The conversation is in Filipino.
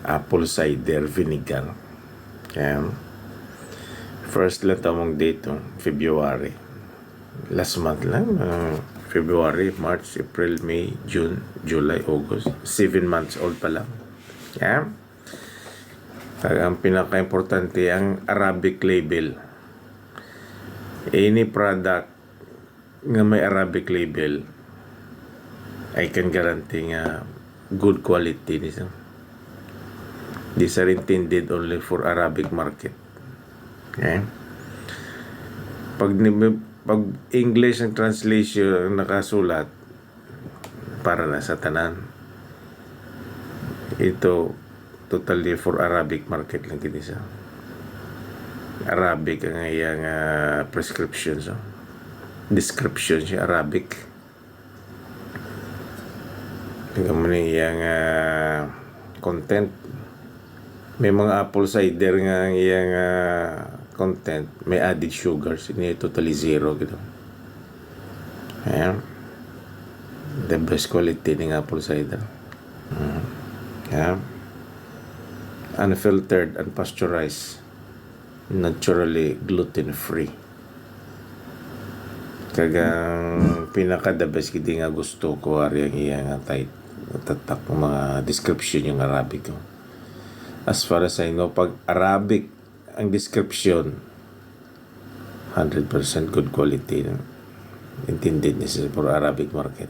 apple cider vinegar. Kaya, first lang tamong date, February. Last month lang, February, March, April, May, June, July, August. 7 months old pa lang. Kaya, ang pinaka-importante, ang Arabic label. Any product nga may Arabic label, I can guarantee nga good quality nito. These are intended only for Arabic market. Okay? Pag English ang translation nakasulat, para na sa tanan. Ito totally for Arabic market lang kinisa. Arabic ang iyang prescription, so description siya Arabic. Tingnan mo na iyang content. May mga apple cider nga ang iyang content, may added sugars, ini totally zero gitu. Ayan, the best quality ng apple cider. Ayan, unfiltered, unpasteurized, naturally gluten free. Kagang pinaka the best kiti nga gusto ko ari ang iyang tight tatak mga description yung Arabic ko. As far as I know, pag Arabic ang description, 100% good quality, intended niya for Arabic market.